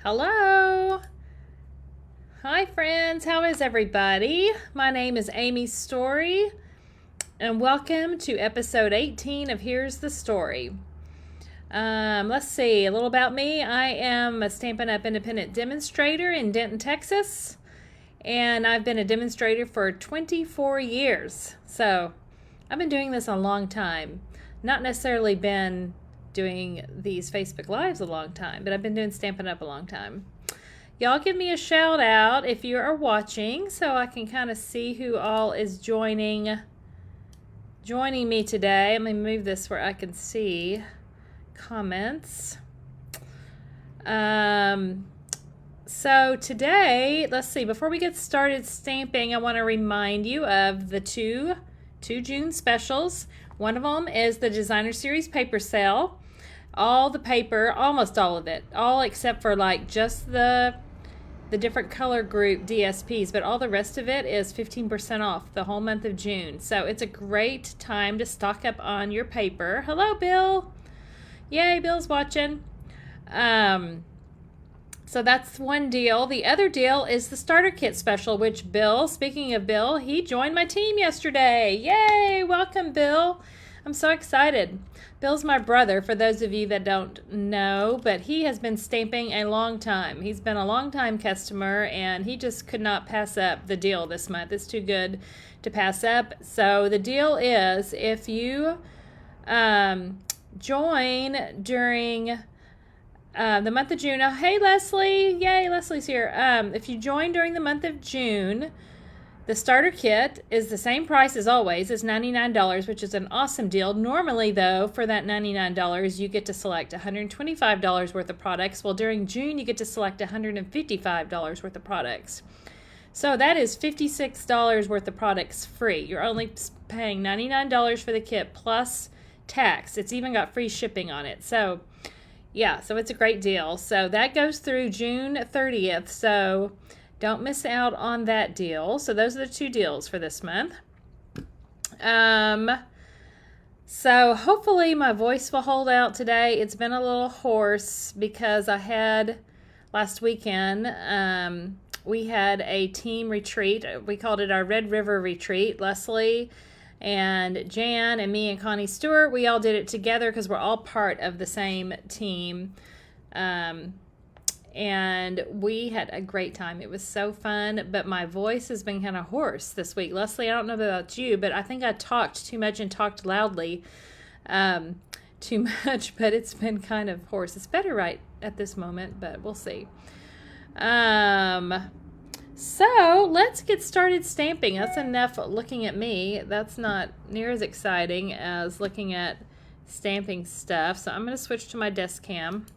Hello. Hi friends, how is everybody? My name is Amy Storrie and welcome to episode 18 of Here's the Story. Let's see, a little about me. I am a Stampin' Up! Independent demonstrator in Denton, Texas, and I've been a demonstrator for 24 years. So I've been doing this a long time. Not necessarily been doing these Facebook Lives a long time, but I've been doing Stampin' Up! A long time. Y'all give me a shout out if you are watching so I can kind of see who all is joining me today. Let me move this where I can see comments. So today, let's see, before we get started stamping, I want to remind you of the two June specials. One of them is the Designer Series paper sale. All the paper, almost all of it, all except for like just the different color group DSPs, but all the rest of it is 15% off the whole month of June. So it's a great time to stock up on your paper. Hello, Bill. Yay, Bill's watching. So that's one deal. The other deal is the starter kit special, which Bill, speaking of Bill, he joined my team yesterday. Yay, welcome, Bill. I'm so excited. Bill's my brother, for those of you that don't know, but he has been stamping a long time. He's been a long time customer, and he just could not pass up the deal this month. It's too good to pass up. So the deal is, if you join during the month of June. Oh, hey, Leslie. Yay, Leslie's here. If you join during the month of June, the starter kit is the same price as always. It's $99, which is an awesome deal. Normally, though, for that $99, you get to select $125 worth of products. Well, during June, you get to select $155 worth of products. So that is $56 worth of products free. You're only paying $99 for the kit plus tax. It's even got free shipping on it. So yeah, so it's a great deal. So that goes through June 30th. So don't miss out on that deal. So those are the two deals for this month. So hopefully my voice will hold out today. It's been a little hoarse because I had last weekend, we had a team retreat. We called it our Red River Retreat. Leslie and Jan and me and Connie Stewart, we all did it together because we're all part of the same team. And we had a great time. It was so fun, but my voice has been kind of hoarse this week. Leslie, I don't know about you, but I think I talked too much and talked loudly too much, but it's been kind of hoarse. It's better right at this moment, but we'll see. So let's get started stamping. That's enough looking at me. That's not near as exciting as looking at stamping stuff. So I'm going to switch to my desk cam.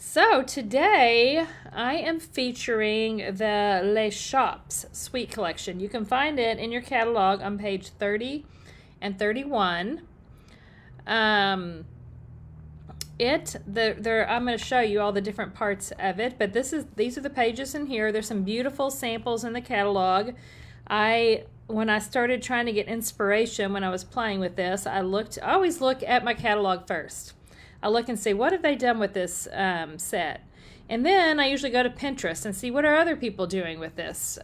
So today I am featuring the Les Shoppes Suite Collection. You can find it in your catalog on page 30 and 31. I'm going to show you all the different parts of it, but these are the pages in here. There's some beautiful samples in the catalog. When I started trying to get inspiration when I was playing with this, I always look at my catalog first. I look and see, what have they done with this set? And then I usually go to Pinterest and see, what are other people doing with this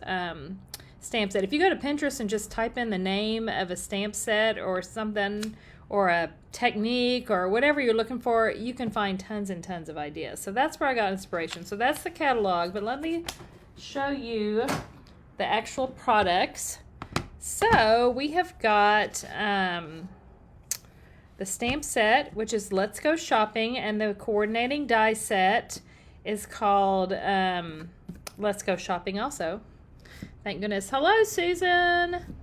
stamp set? If you go to Pinterest and just type in the name of a stamp set or something, or a technique or whatever you're looking for, you can find tons and tons of ideas. So that's where I got inspiration. So that's the catalog, but let me show you the actual products. So we have got the stamp set, which is Let's Go Shopping, and the coordinating die set is called Let's Go Shopping also. Thank goodness. Hello, Susan.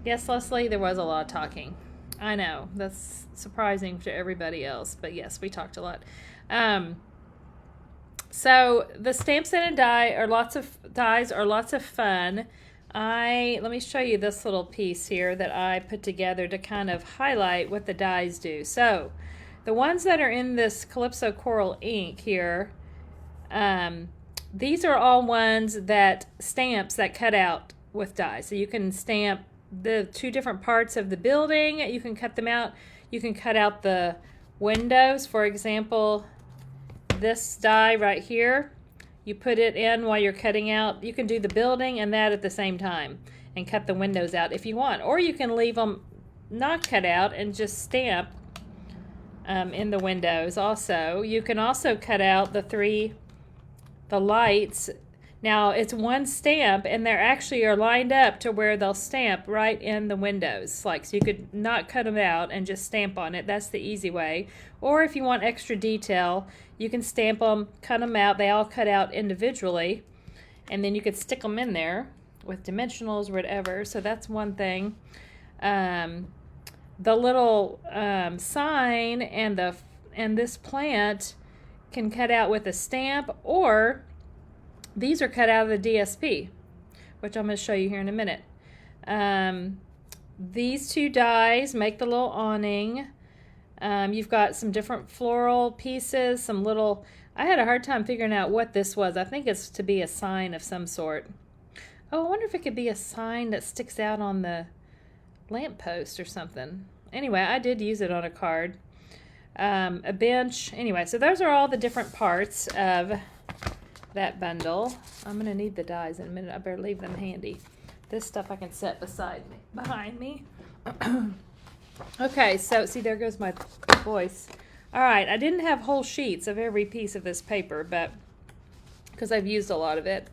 Yes, Leslie, there was a lot of talking. I know, that's surprising to everybody else, but yes, we talked a lot. So the stamp set and dies are lots of fun. Let me show you this little piece here that I put together to kind of highlight what the dies do. So the ones that are in this Calypso Coral ink here, these are all stamps that cut out with dies. So you can stamp the two different parts of the building. You can cut them out. You can cut out the windows. For example, this die right here. You put it in while you're cutting out. You can do the building and that at the same time and cut the windows out if you want. Or you can leave them not cut out and just stamp in the windows also. You can also cut out the lights. Now it's one stamp and they're actually are lined up to where they'll stamp right in the windows. Like, so you could not cut them out and just stamp on it. That's the easy way. Or if you want extra detail, you can stamp them, cut them out. They all cut out individually. And then you could stick them in there with dimensionals or whatever. So that's one thing. The little sign and this plant can cut out with a stamp, or these are cut out of the DSP, which I'm going to show you here in a minute. These two dies make the little awning. You've got some different floral pieces, some little... I had a hard time figuring out what this was. I think it's to be a sign of some sort. Oh, I wonder if it could be a sign that sticks out on the lamppost or something. Anyway, I did use it on a card. A bench. Anyway, so those are all the different parts of that bundle. I'm going to need the dies in a minute. I better leave them handy. This stuff I can set behind me. Okay, so see, there goes my voice. All right, I didn't have whole sheets of every piece of this paper, but because I've used a lot of it.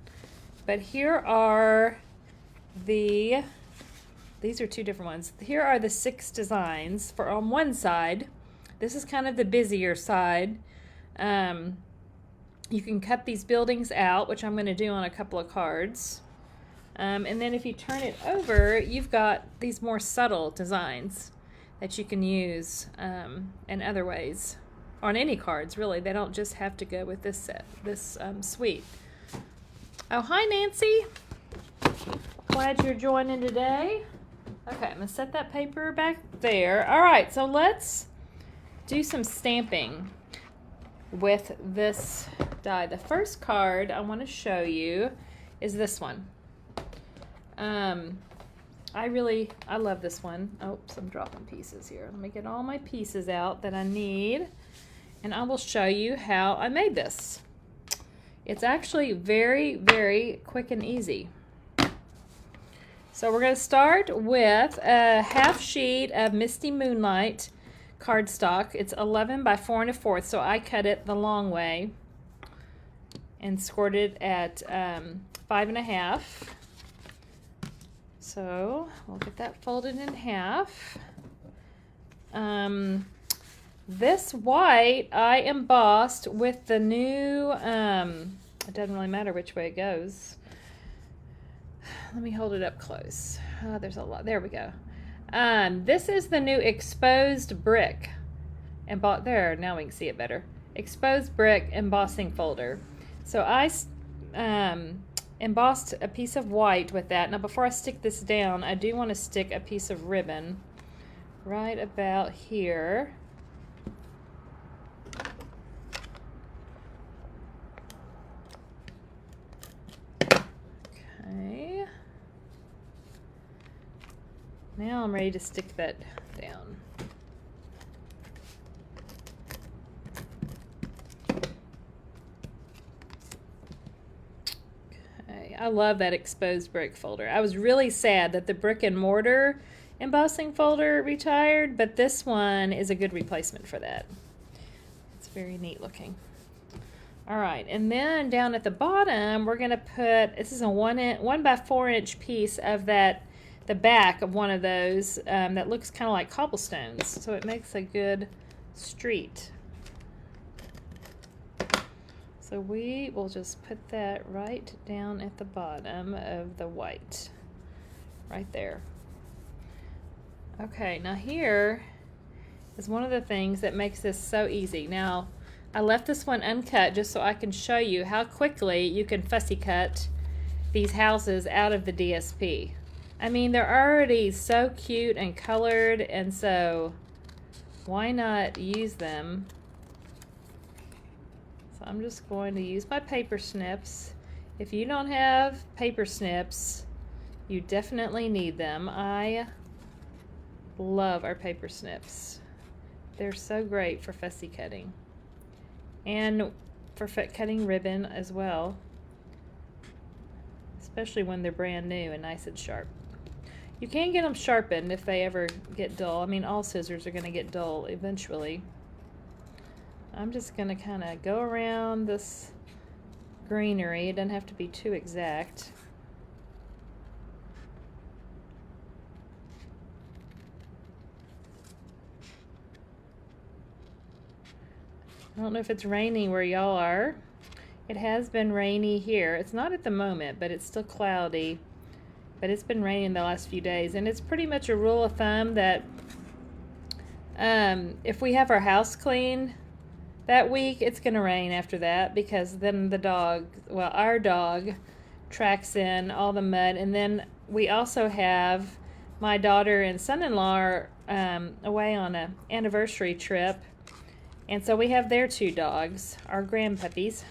But here are these are two different ones. Here are the 6 designs for on one side. This is kind of the busier side. You can cut these buildings out, which I'm going to do on a couple of cards. And then if you turn it over, you've got these more subtle designs that you can use in other ways. On any cards, really. They don't just have to go with this set, this suite. Oh, hi, Nancy. Glad you're joining today. Okay, I'm going to set that paper back there. All right, so let's do some stamping with this die. The first card I want to show you is this one. I love this one. Oops, I'm dropping pieces here. Let me get all my pieces out that I need, and I will show you how I made this. It's actually very, very quick and easy. So we're going to start with a half sheet of Misty Moonlight cardstock. It's 11 by 4 1/4, so I cut it the long way and scored it at 5 1/2. So we'll get that folded in half. This white I embossed with the new, it doesn't really matter which way it goes. Let me hold it up close. There's a lot. There we go. This is the new exposed brick. There, now we can see it better. Exposed brick embossing folder. So I embossed a piece of white with that. Now before I stick this down, I do want to stick a piece of ribbon right about here. Okay. Now I'm ready to stick that down. Okay, I love that exposed brick folder. I was really sad that the brick and mortar embossing folder retired, but this one is a good replacement for that. It's very neat looking. All right, and then down at the bottom, we're going to put, this is a 1 by 4 inch piece of that, the back of one of those that looks kind of like cobblestones, so it makes a good street. So we will just put that right down at the bottom of the white, right there. Okay, now here is one of the things that makes this so easy. Now, I left this one uncut just so I can show you how quickly you can fussy cut these houses out of the DSP. I mean, they're already so cute and colored, and so why not use them? So I'm just going to use my paper snips. If you don't have paper snips, you definitely need them. I love our paper snips. They're so great for fussy cutting. And for cutting ribbon as well, especially when they're brand new and nice and sharp. You can get them sharpened if they ever get dull. I mean, all scissors are going to get dull eventually. I'm just going to kind of go around this greenery. It doesn't have to be too exact. I don't know if it's rainy where y'all are. It has been rainy here. It's not at the moment, but it's still cloudy. But it's been raining the last few days, and it's pretty much a rule of thumb that if we have our house clean that week, it's going to rain after that, because then the dog, well, our dog tracks in all the mud. And then we also have my daughter and son-in-law away on an anniversary trip. And so we have their 2 dogs, our grandpuppies.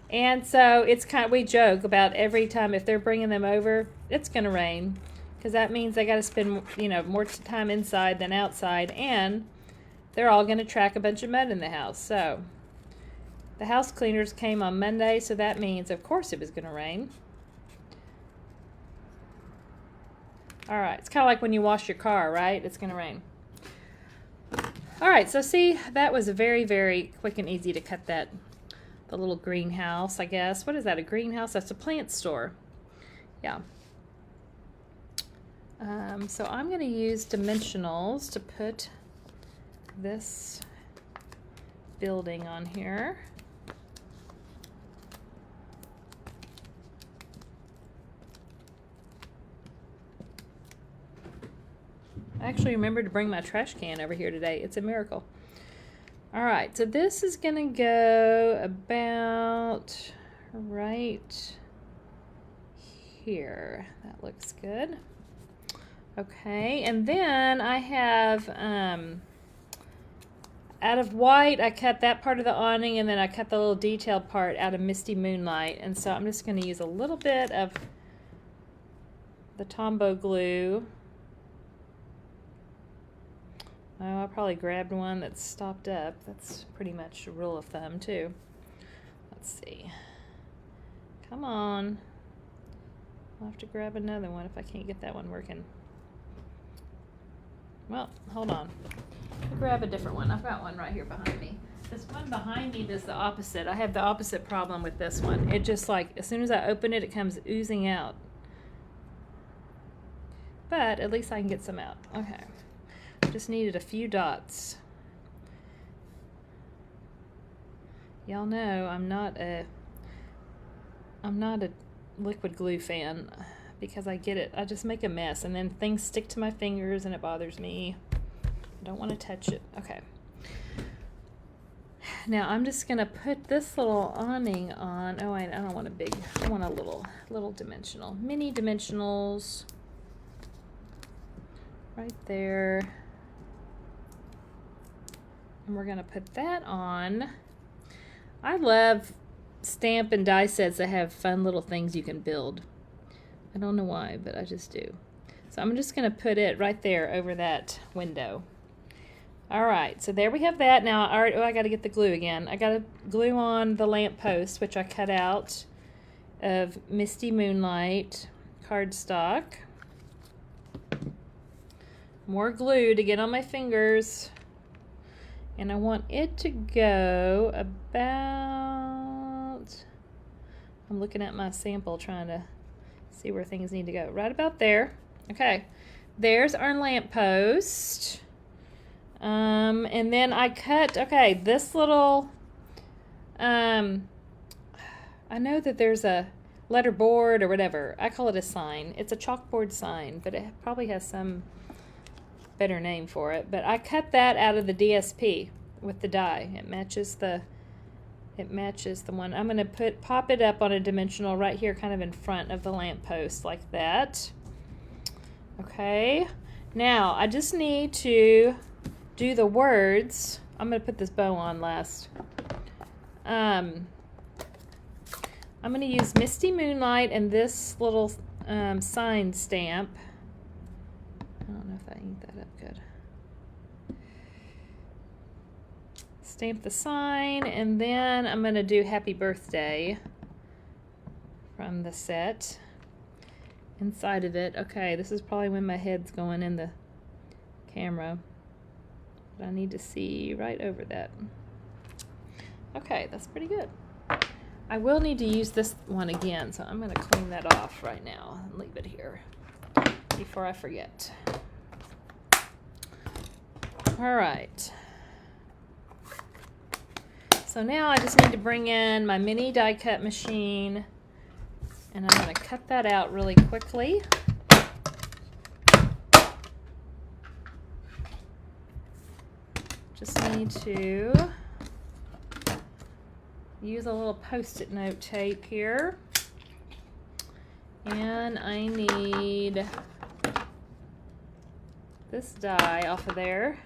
And so it's we joke about every time if they're bringing them over, it's going to rain. Because that means they got to spend, more time inside than outside. And they're all going to track a bunch of mud in the house. So the house cleaners came on Monday, so that means, of course, it was going to rain. All right, it's kind of like when you wash your car, right? It's going to rain. All right, so see, that was very, very quick and easy to cut the little greenhouse, I guess. What is that, a greenhouse? That's a plant store. Yeah. So I'm going to use dimensionals to put this building on here. I actually remembered to bring my trash can over here today. It's a miracle. All right, so this is going to go about right here. That looks good. Okay, and then I have, out of white, I cut that part of the awning, and then I cut the little detailed part out of Misty Moonlight. And so I'm just going to use a little bit of the Tombow glue. Oh, I probably grabbed one that's stopped up. That's pretty much a rule of thumb, too. Let's see. Come on. I'll have to grab another one if I can't get that one working. Well, hold on. I'll grab a different one. I've got one right here behind me. This one behind me does the opposite. I have the opposite problem with this one. It just as soon as I open it, it comes oozing out. But at least I can get some out. Okay. Just needed a few dots. Y'all know I'm not a liquid glue fan, because I get it. I just make a mess, and then things stick to my fingers and it bothers me. I don't want to touch it. Okay. Now I'm just gonna put this little awning on. Oh, I don't want a big. I want a little dimensional, mini dimensionals. Right there. And we're going to put that on. I love stamp and die sets that have fun little things you can build. I don't know why, but I just do. So I'm just going to put it right there over that window. All right, so there we have that. Now, I got to get the glue again. I got to glue on the lamp post, which I cut out of Misty Moonlight cardstock. More glue to get on my fingers. And I want it to go about, I'm looking at my sample trying to see where things need to go. Right about there. Okay, there's our lamp post. And then I cut, okay, this little, I know that there's a letterboard or whatever. I call it a sign. It's a chalkboard sign, but it probably has some better name for it. But I cut that out of the DSP with the die. It matches the one. I'm going to pop it up on a dimensional right here, kind of in front of the lamp post like that. Okay. Now I just need to do the words. I'm going to put this bow on last. I'm going to use Misty Moonlight and this little sign stamp. I don't know if I inked that up good. stamp the sign, and then I'm going to do happy birthday from the set inside of it. Okay, this is probably when my head's going in the camera, but I need to see right over that. Okay, that's pretty good. I will need to use this one again, so I'm going to clean that off right now and leave it here before I forget. All right. So now I just need to bring in my mini die cut machine, and I'm going to cut that out really quickly. Just need to use a little Post-it note tape here, and I need this die off of there.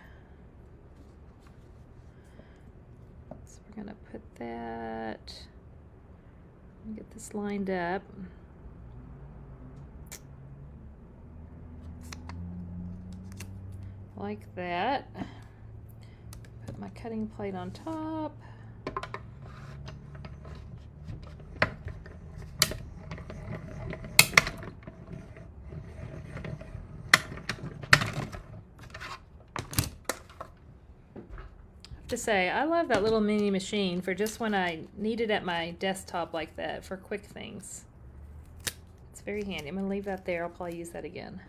So we're gonna put that, get this lined up. Like that. Put my cutting plate on top. To say, I love that little mini machine for just when I need it at my desktop like that for quick things. It's very handy. I'm going to leave that there. I'll probably use that again.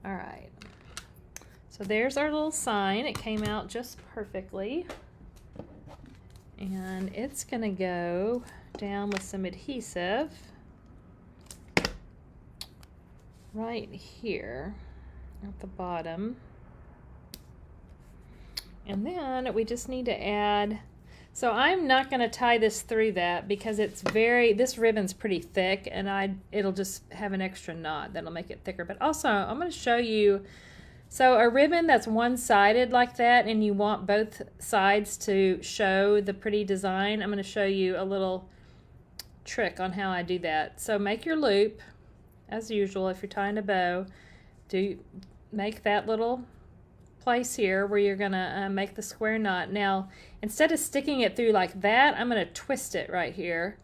All right. So there's our little sign. It came out just perfectly. And it's going to go down with some adhesive right here at the bottom. And then we just need to add, so I'm not going to tie this through that because it's this ribbon's pretty thick, and it'll just have an extra knot that'll make it thicker. But also I'm going to show you, so a ribbon that's one-sided like that and you want both sides to show the pretty design, I'm going to show you a little trick on how I do that. So make your loop as usual. If you're tying a bow, make that little place here where you're gonna make the square knot. Now instead of sticking it through like that, I'm gonna twist it right here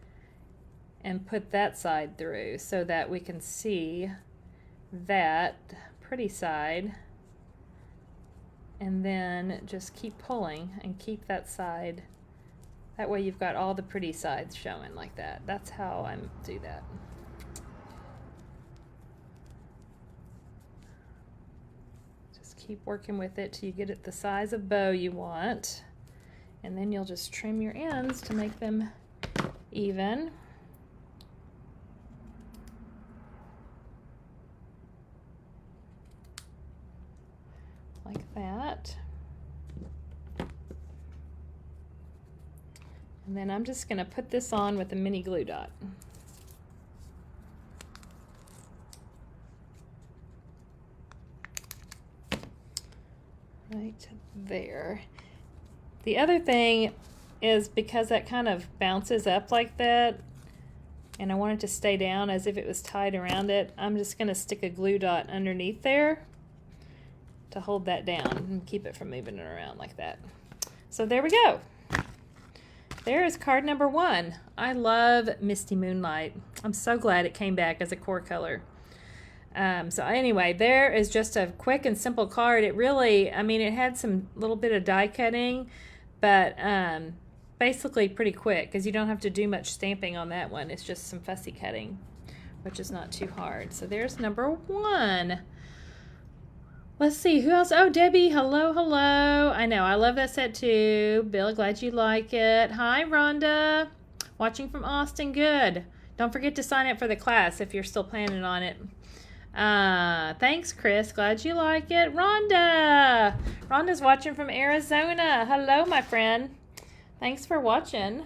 and put that side through so that we can see that pretty side, and then just keep pulling and keep that side. That way you've got all the pretty sides showing like that. That's how I do that. Keep working with it till you get it the size of bow you want, and then you'll just trim your ends to make them even. Like that. And then I'm just going to put this on with a mini glue dot. Right there. The other thing is, because that kind of bounces up like that and I want it to stay down as if it was tied around it, I'm just going to stick a glue dot underneath there to hold that down and keep it from moving it around like that. So there we go. There is card number 1. I love Misty Moonlight. I'm so glad it came back as a core color. So anyway, there is just a quick and simple card. It really, I mean, it had some little bit of die cutting, but basically pretty quick because you don't have to do much stamping on that one. It's just some fussy cutting, which is not too hard. So there's number 1. Let's see, who else? Oh, Debbie, hello, hello. I know, I love that set too. Bill, glad you like it. Hi, Rhonda. Watching from Austin, good. Don't forget to sign up for the class if you're still planning on it. Thanks, Chris. Glad you like it. Rhonda's watching from Arizona. Hello, my friend. Thanks for watching.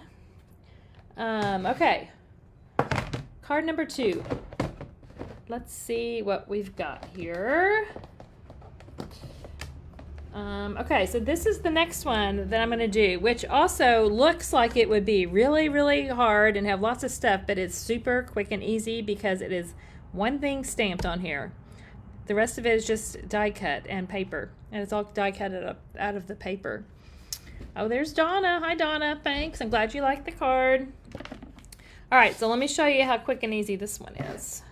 Okay. Card number 2. Let's see what we've got here. Okay, so this is the next one that I'm going to do, which also looks like it would be really, really hard and have lots of stuff, but it's super quick and easy because it is one thing stamped on here. The rest of it is just die cut and paper, and it's all die cut out of the paper. Oh, there's Donna. Hi, Donna. Thanks. I'm glad you liked the card. All right, so let me show you how quick and easy this one is.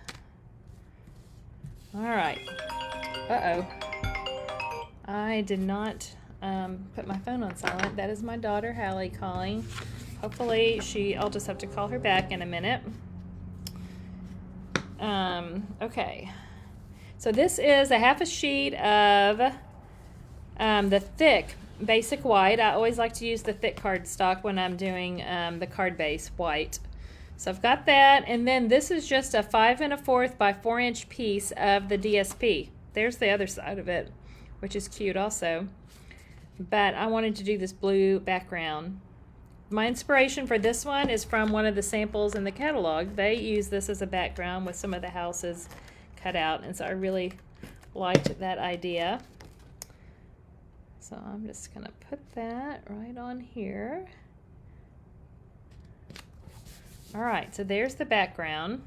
All right. Uh-oh. I did not put my phone on silent. That is my daughter, Hallie, calling. Hopefully I'll just have to call her back in a minute. Okay. So this is a half a sheet of the thick basic white. I always like to use the thick cardstock when I'm doing the card base white. So I've got that, and then this is just a 5 1/4 by 4-inch piece of the DSP. There's the other side of it, which is cute also. But I wanted to do this blue background. My inspiration for this one is from one of the samples in the catalog. They use this as a background with some of the houses cut out, and so I really liked that idea. So I'm just going to put that right on here. All right, so there's the background.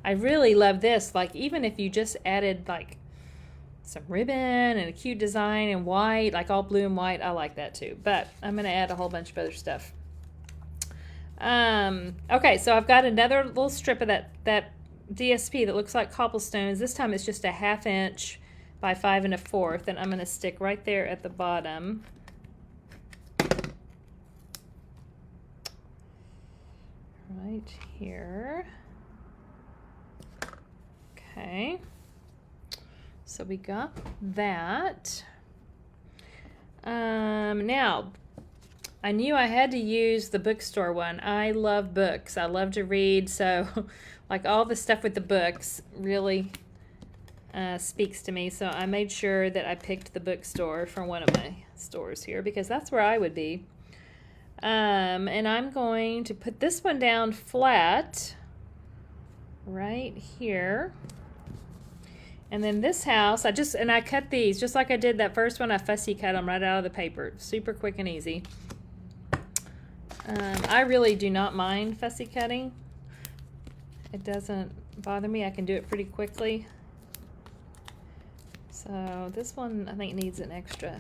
I really love this. Like, even if you just added like some ribbon and a cute design in white, like all blue and white, I like that too. But I'm going to add a whole bunch of other stuff. Okay, so I've got another little strip of that DSP that looks like cobblestones. This time it's just a 1/2 inch by 5 1/4, and I'm going to stick right there at the bottom. Right here. Okay. So we got that. Now, I knew I had to use the bookstore one. I love books. I love to read, so like all the stuff with the books really speaks to me. So I made sure that I picked the bookstore from one of my stores here because that's where I would be. And I'm going to put this one down flat right here. And then this house, I cut these just like I did that first one. I fussy cut them right out of the paper. Super quick and easy. I really do not mind fussy cutting. It doesn't bother me. I can do it pretty quickly. So this one I think needs an extra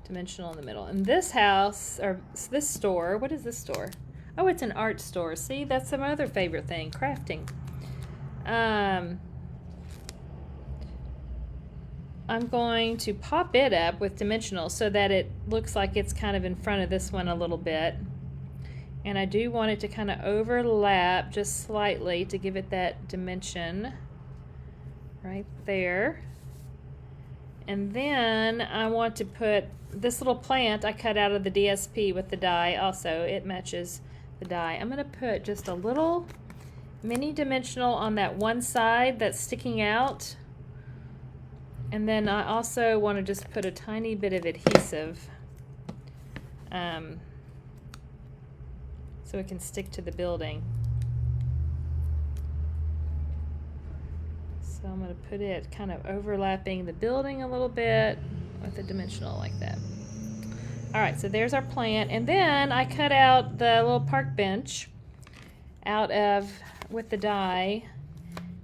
dimensional in the middle. And this house, or this store, what is this store? Oh, it's an art store. See, that's my other favorite thing, crafting. I'm going to pop it up with dimensional so that it looks like it's kind of in front of this one a little bit. And I do want it to kind of overlap just slightly to give it that dimension right there. And then I want to put this little plant I cut out of the DSP with the die also. It matches the die. I'm going to put just a little mini dimensional on that one side that's sticking out. And then I also want to just put a tiny bit of adhesive so it can stick to the building. So I'm going to put it kind of overlapping the building a little bit with a dimensional like that. All right, so there's our plant. And then I cut out the little park bench with the die.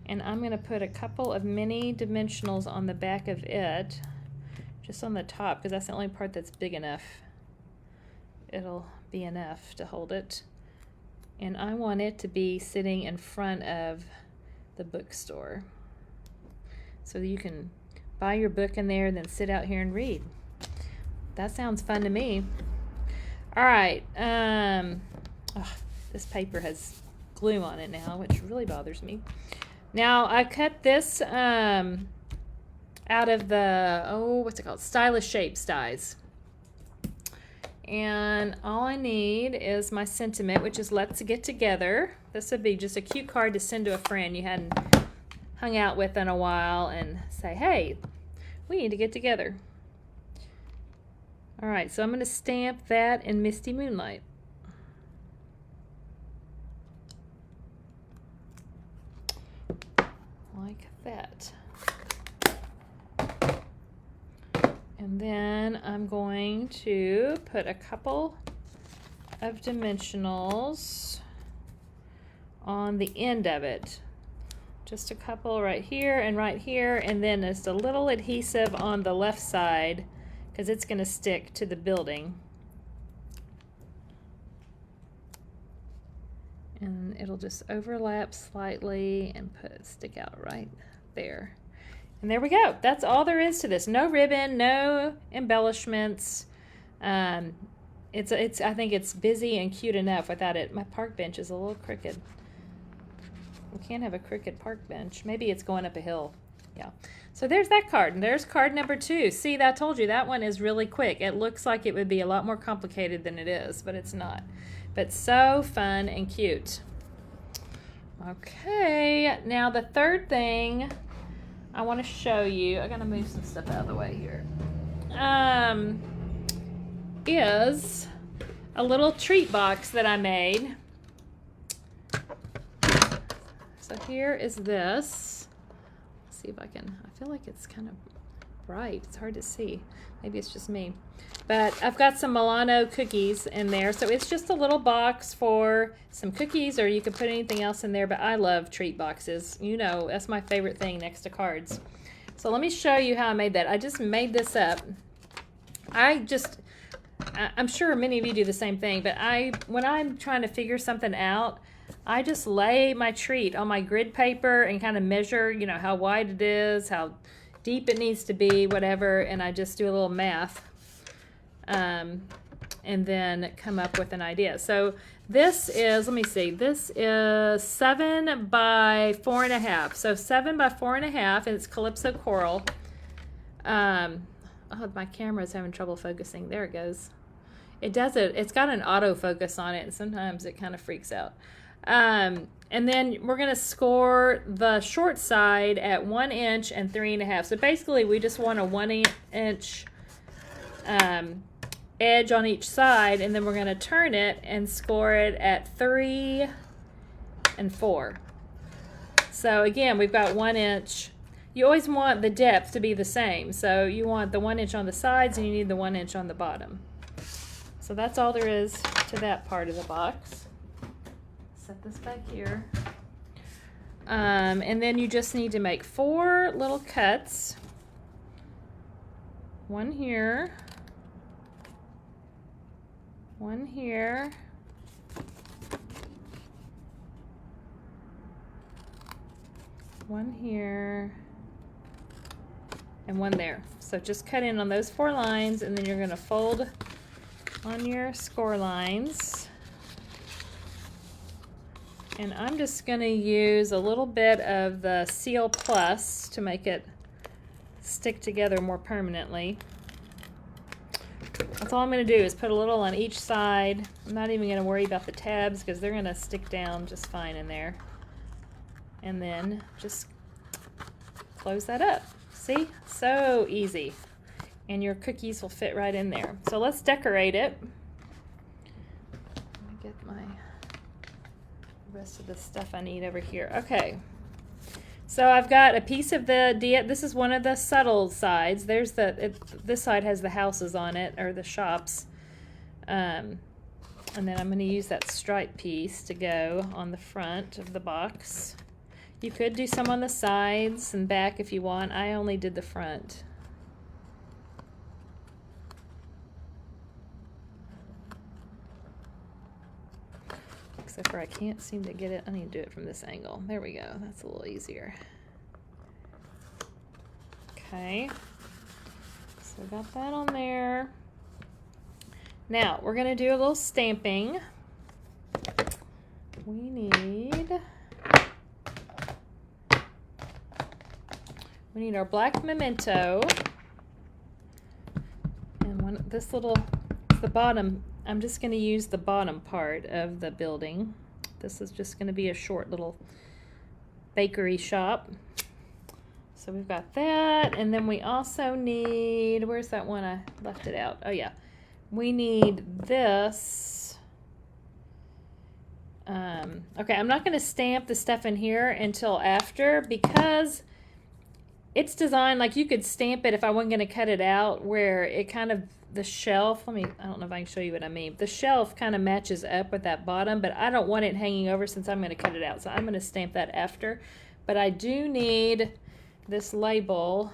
And I'm going to put a couple of mini dimensionals on the back of it, just on the top, because that's the only part that's big enough. It'll be enough to hold it. And I want it to be sitting in front of the bookstore. So that you can buy your book in there and then sit out here and read. That sounds fun to me. All right. This paper has glue on it now, which really bothers me. Now, I cut this out of the, what's it called? Stylish Shapes dies. And all I need is my sentiment, which is let's get together. This would be just a cute card to send to a friend you hadn't hung out with in a while and say, hey, we need to get together. All right, so I'm going to stamp that in Misty Moonlight. Like that. And then I'm going to put a couple of dimensionals on the end of it. Just a couple right here, and then just a little adhesive on the left side because it's going to stick to the building. And it'll just overlap slightly and stick out right there. And there we go. That's all there is to this. No ribbon, no embellishments. I think it's busy and cute enough without it. My park bench is a little crooked. We can't have a crooked park bench. Maybe it's going up a hill. Yeah. So there's that card. And there's card number 2. See, I told you that one is really quick. It looks like it would be a lot more complicated than it is, but it's not. But so fun and cute. Okay, now the third thing I want to show you, I gotta move some stuff out of the way here, is a little treat box that I made. So here is this. Let's see if I feel like it's kind of bright. It's hard to see. Maybe it's just me. But I've got some Milano cookies in there. So it's just a little box for some cookies, or you could put anything else in there. But I love treat boxes. You know, that's my favorite thing next to cards. So let me show you how I made that. I just made this up. I'm sure many of you do the same thing. But when I'm trying to figure something out, I just lay my treat on my grid paper and kind of measure, you know, how wide it is, how deep it needs to be, whatever. And I just do a little math. And then come up with an idea. So this is, let me see, this is 7 by 4.5. So 7 by 4.5, and it's Calypso Coral. Oh, my camera's having trouble focusing. There it goes. It does it. It's got an autofocus on it, and sometimes it kind of freaks out. And then we're going to score the short side at 1 inch and 3.5. So basically, we just want a 1 inch edge on each side, and then we're going to turn it and score it at 3 and 4. So again, we've got 1 inch. You always want the depth to be the same. So you want the 1 inch on the sides, and you need the 1 inch on the bottom. So that's all there is to that part of the box. Set this back here. And then you just need to make 4 little cuts. One here. One here. One here. And one there. So just cut in on those 4 lines, and then you're going to fold on your score lines. And I'm just going to use a little bit of the Seal Plus to make it stick together more permanently. That's all I'm going to do is put a little on each side. I'm not even going to worry about the tabs because they're going to stick down just fine in there. And then just close that up. See? So easy. And your cookies will fit right in there. So let's decorate it. Let me get my rest of the stuff I need over here. Okay. So I've got a piece of this is one of the subtle sides. There's this side has the houses on it, or the shops. And then I'm going to use that stripe piece to go on the front of the box. You could do some on the sides and back if you want. I only did the front. Except for I can't seem to get it. I need to do it from this angle. There we go. That's a little easier. Okay. So got that on there. Now we're going to do a little stamping. We need our black memento. And this little, the bottom, I'm just going to use the bottom part of the building. This is just going to be a short little bakery shop. So we've got that, and then we also need, where's that one? I left it out. Oh yeah, we need this. Okay, I'm not going to stamp the stuff in here until after, because it's designed like you could stamp it if I wasn't going to cut it out, where it kind of, the shelf, I don't know if I can show you what I mean. The shelf kind of matches up with that bottom, but I don't want it hanging over since I'm going to cut it out. So I'm going to stamp that after. But I do need this label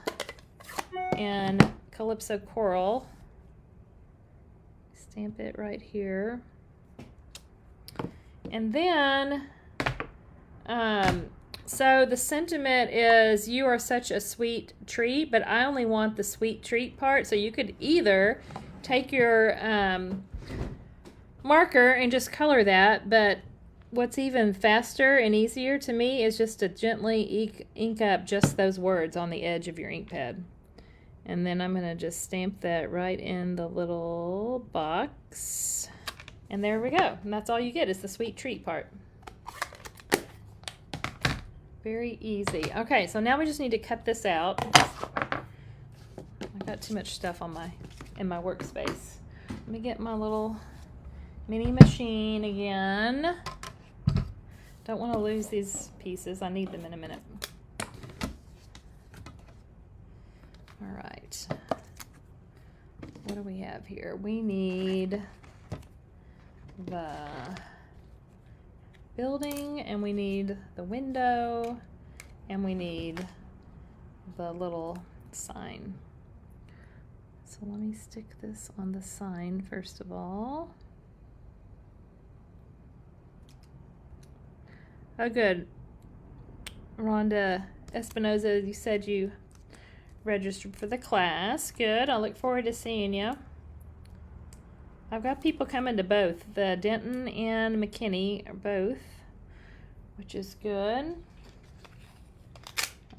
in Calypso Coral. Stamp it right here. And then, so the sentiment is, you are such a sweet treat, but I only want the sweet treat part. So you could either take your marker and just color that, but what's even faster and easier to me is just to gently ink up just those words on the edge of your ink pad. And then I'm going to just stamp that right in the little box. And there we go. And that's all you get is the sweet treat part. Very easy. Okay, so now we just need to cut this out. I've got too much stuff on in my workspace. Let me get my little mini machine again. Don't want to lose these pieces. I need them in a minute. All right. What do we have here? We need the building, and we need the window, and we need the little sign. So let me stick this on the sign first of all. Oh, good. Rhonda Espinoza, you said you registered for the class. Good. I look forward to seeing you. I've got people coming to both. The Denton and McKinney are both, which is good.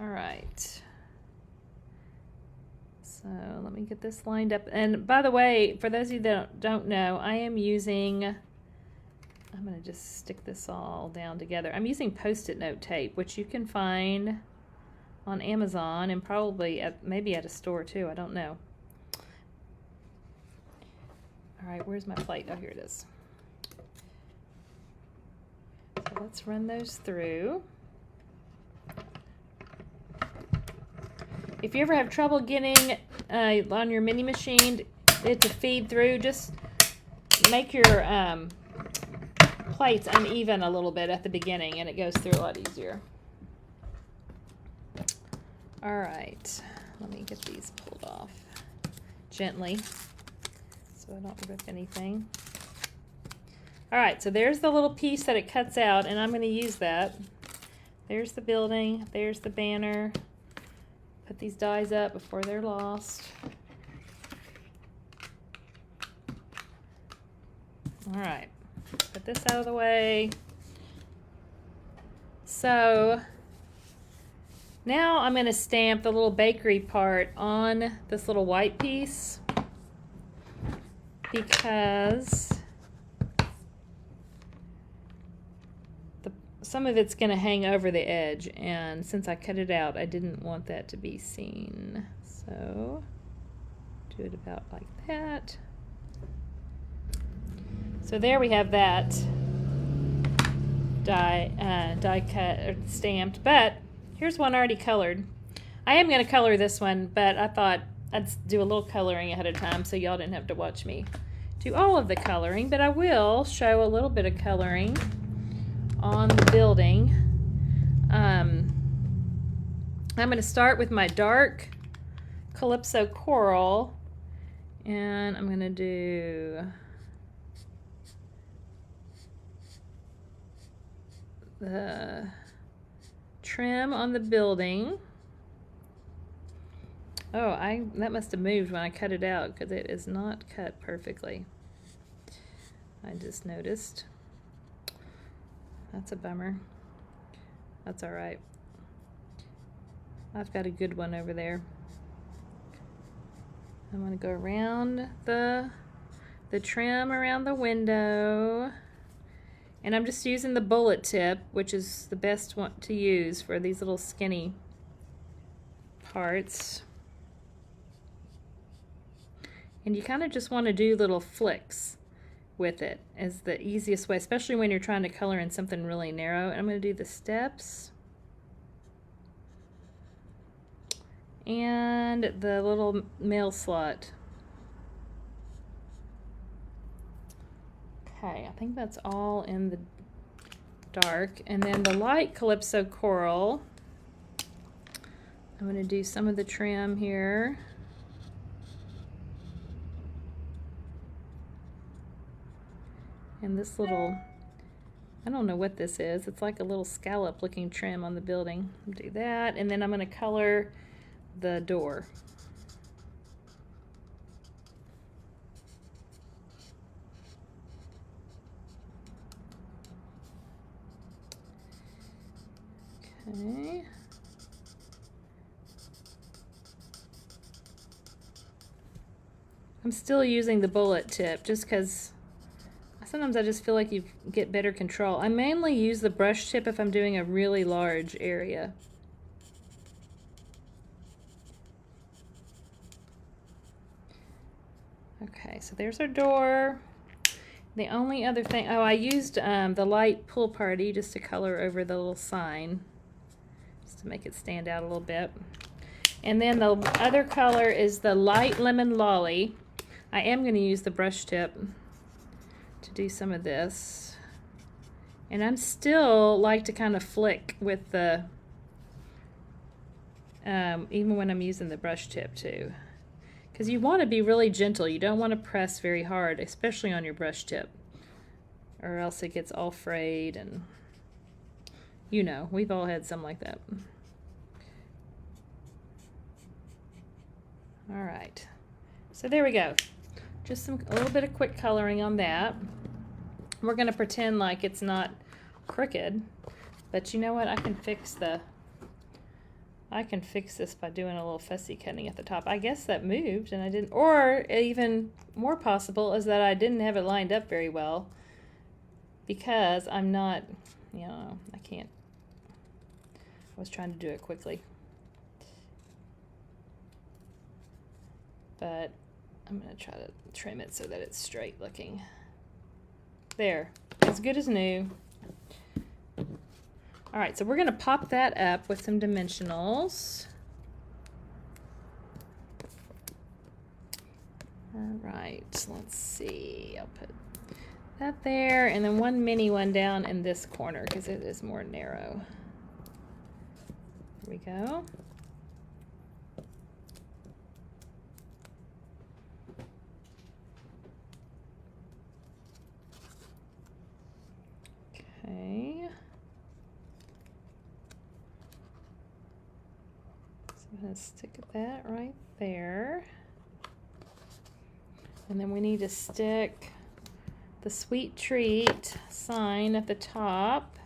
All right. So let me get this lined up. And by the way, for those of you that don't know, I am using, I'm going to just stick this all down together. I'm using Post-it note tape, which you can find on Amazon and probably maybe at a store too. I don't know. All right, where's my plate? Oh, here it is. So let's run those through. If you ever have trouble getting on your mini machine it to feed through, just make your plates uneven a little bit at the beginning and it goes through a lot easier. All right, let me get these pulled off gently so I don't rip anything. All right, so there's the little piece that it cuts out, and I'm going to use that. There's the building, there's the banner. Put these dies up before they're lost. All right, put this out of the way. So now I'm going to stamp the little bakery part on this little white piece because some of it's going to hang over the edge, and since I cut it out, I didn't want that to be seen. So do it about like that. So there we have that die cut or stamped, but here's one already colored. I am going to color this one, but I thought I'd do a little coloring ahead of time so y'all didn't have to watch me do all of the coloring, but I will show a little bit of coloring on the building. I'm going to start with my dark Calypso Coral, and I'm going to do the trim on the building. Oh, that must have moved when I cut it out because it is not cut perfectly. I just noticed. That's a bummer. That's all right. I've got a good one over there. I'm going to go around the trim around the window. And I'm just using the bullet tip, which is the best one to use for these little skinny parts. And you kind of just want to do little flicks with it as the easiest way, especially when you're trying to color in something really narrow. And I'm going to do the steps and the little mail slot. Okay, I think that's all in the dark. And then the light Calypso Coral, I'm going to do some of the trim here. And this little I don't know what this is. It's like a little scallop looking trim on the building. I'll do that, and then I'm going to color the door. Okay. I'm still using the bullet tip just because sometimes I just feel like you get better control. I mainly use the brush tip if I'm doing a really large area. Okay, so there's our door. The only other thing, oh, I used the light pool party just to color over the little sign, just to make it stand out a little bit. And then the other color is the light lemon lolly. I am going to use the brush tip to do some of this. And I'm still like to kind of flick with the, even when I'm using the brush tip too. Because you want to be really gentle. You don't want to press very hard, especially on your brush tip, or else it gets all frayed, and you know, we've all had some like that. All right, so there we go. Just a little bit of quick coloring on that. We're going to pretend like it's not crooked, but you know what? I can fix this by doing a little fussy cutting at the top. I guess that moved and I didn't, or even more possible is that I didn't have it lined up very well because I'm not, you know, I can't, I was trying to do it quickly. But I'm going to try to trim it so that it's straight looking. There, as good as new. All right, so we're going to pop that up with some dimensionals. All right, let's see. I'll put that there, and then one mini one down in this corner because it is more narrow. Here we go. Okay. I'm going to stick that right there. And then we need to stick the sweet treat sign at the top.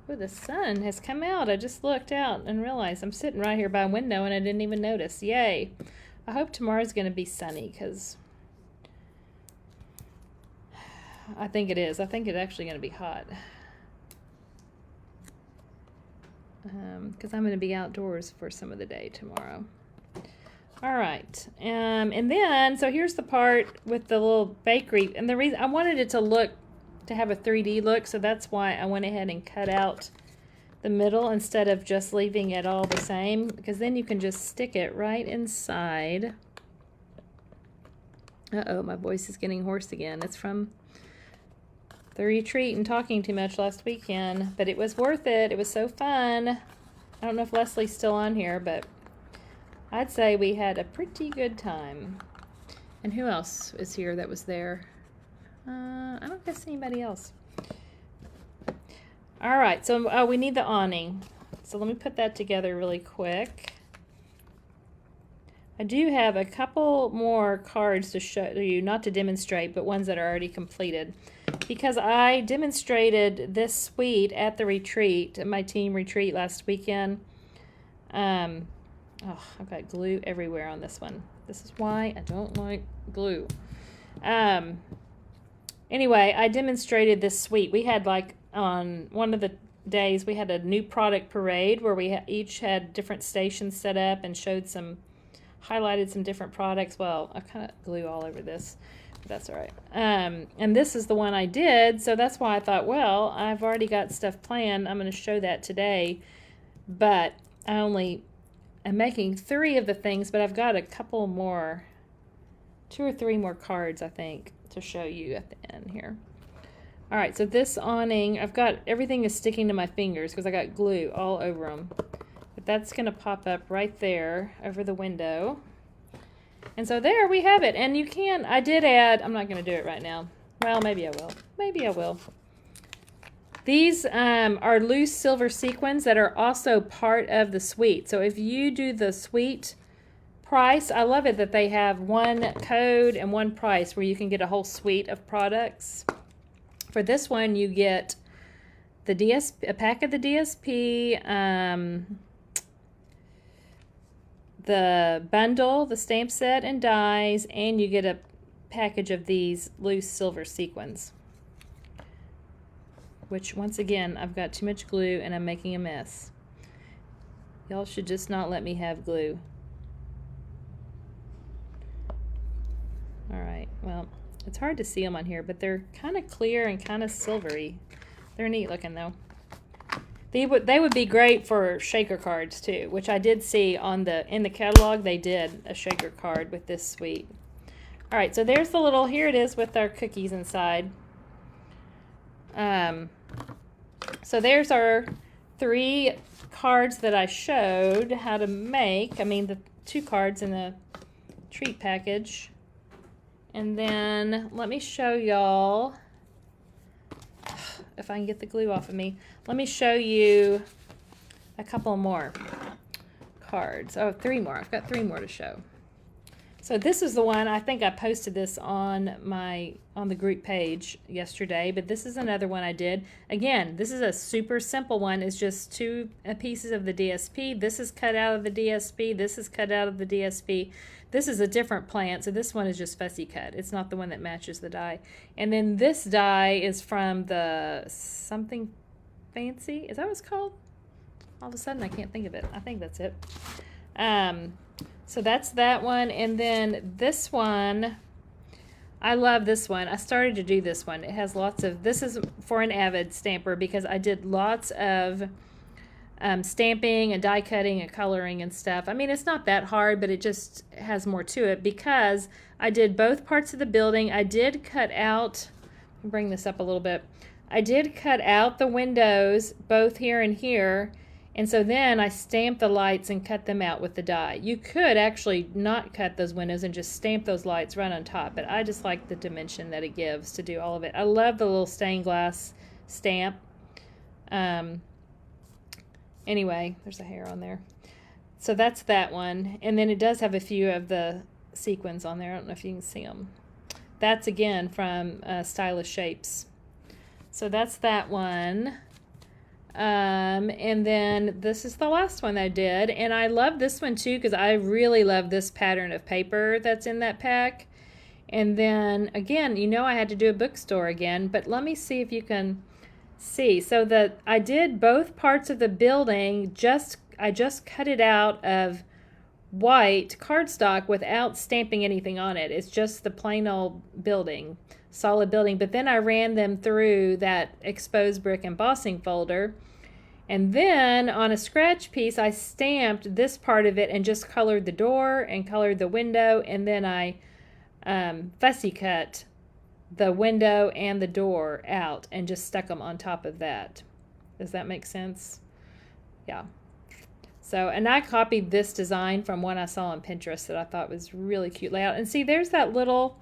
Oh, the sun has come out. I just looked out and realized I'm sitting right here by a window and I didn't even notice. Yay. I hope tomorrow's going to be sunny because I think it is. I think it's actually going to be hot. Because I'm going to be outdoors for some of the day tomorrow. All right. And then, so here's the part with the little bakery. And the reason I wanted it to have a 3D look, so that's why I went ahead and cut out the middle instead of just leaving it all the same, because then you can just stick it right inside. Uh-oh, my voice is getting hoarse again. It's from the retreat and talking too much last weekend, but it was worth it. It was so fun. I don't know if Leslie's still on here, but I'd say we had a pretty good time. And who else is here that was there? I don't guess anybody else. All right, so we need the awning. So let me put that together really quick. I do have a couple more cards to show you, not to demonstrate, but ones that are already completed. Because I demonstrated this suite at the retreat, at my team retreat last weekend. Oh, I've got glue everywhere on this one. This is why I don't like glue. Anyway, I demonstrated this suite. We had, like, on one of the days, we had a new product parade where we each had different stations set up and highlighted some different products. Well, I kind of glue all over this, but that's all right. And this is the one I did, so that's why I thought, well, I've already got stuff planned. I'm going to show that today, but I'm making 3 of the things, but I've got a couple more, 2 or 3 more cards, I think, to show you at the end here. All right, so this awning, everything is sticking to my fingers because I got glue all over them. But that's going to pop up right there over the window. And so there we have it. And you can, I did add, I'm not going to do it right now. Well, maybe I will. Maybe I will. These are loose silver sequins that are also part of the suite. So if you do the suite price, I love it that they have one code and one price where you can get a whole suite of products. For this one, you get the DSP, a pack of the DSP, the bundle, the stamp set and dies, and you get a package of these loose silver sequins. Which, once again, I've got too much glue and I'm making a mess. Y'all should just not let me have glue. Alright, well, it's hard to see them on here, but they're kind of clear and kind of silvery. They're neat looking though. They would be great for shaker cards too, which I did see on in the catalog. They did a shaker card with this suite. All right, so there's the little, here it is with our cookies inside. So there's our 3 cards that I showed how to make. I mean, the 2 cards in the treat package. And then let me show y'all, if I can get the glue off of me, let me show you a couple more cards. Oh, 3 more. I've got 3 more to show. So this is the one, I think I posted this on the group page yesterday, but this is another one I did. Again, this is a super simple one. It's just 2 pieces of the DSP. This is cut out of the DSP. This is cut out of the DSP. This is a different plant, so this one is just fussy cut. It's not the one that matches the die. And then this die is from the something fancy. Is that what it's called? All of a sudden I can't think of it. I think that's it. So that's that one. And then this one, I love this one. I started to do this one. It has lots of, this is for an avid stamper because I did lots of stamping and die cutting and coloring and stuff. I mean, it's not that hard, but it just has more to it because I did both parts of the building. I did cut out, bring this up a little bit. I did cut out the windows both here and here. And so then I stamped the lights and cut them out with the die. You could actually not cut those windows and just stamp those lights right on top, but I just like the dimension that it gives to do all of it. I love the little stained glass stamp. Anyway, there's a hair on there. So that's that one. And then it does have a few of the sequins on there. I don't know if you can see them. That's again from Stylish Shapes. So that's that one. And then this is the last one I did, and I love this one too because I really love this pattern of paper that's in that pack. And then again, you know, I had to do a bookstore again, but let me see if you can see. So that I did both parts of the building, I just cut it out of white cardstock without stamping anything on it. It's just the plain old building, solid building, but then I ran them through that exposed brick embossing folder, and then on a scratch piece I stamped this part of it and just colored the door and colored the window, and then I fussy cut the window and the door out and just stuck them on top of that. Does that make sense? Yeah. So, and I copied this design from one I saw on Pinterest that I thought was really cute layout. And see, there's that little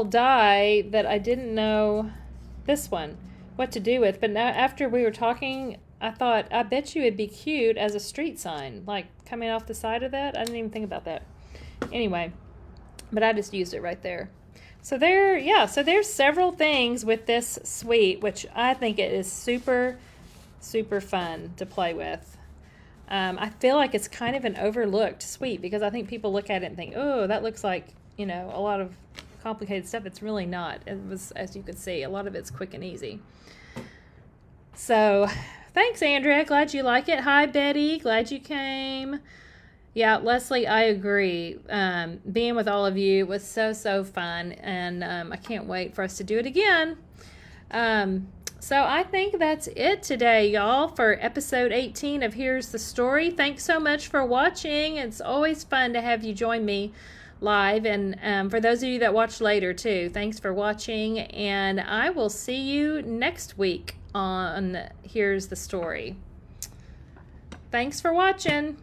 die that I didn't know, this one, what to do with. But now after we were talking, I thought, I bet you it'd be cute as a street sign, like coming off the side of that. I didn't even think about that. Anyway, but I just used it right there. So there, yeah, so there's several things with this suite, which I think it is super, super fun to play with. I feel like it's kind of an overlooked suite because I think people look at it and think, oh, that looks like, you know, a lot of complicated stuff. It's really not. It was, as you can see, a lot of it's quick and easy. So thanks, Andrea. Glad you like it. Hi, Betty. Glad you came. Yeah, Leslie, I agree. Being with all of you was so, so fun, and I can't wait for us to do it again. So I think that's it today, y'all, for episode 18 of Here's the Story. Thanks so much for watching. It's always fun to have you join me live, and for those of you that watch later too, thanks for watching, and I will see you next week on Here's the Story. Thanks for watching.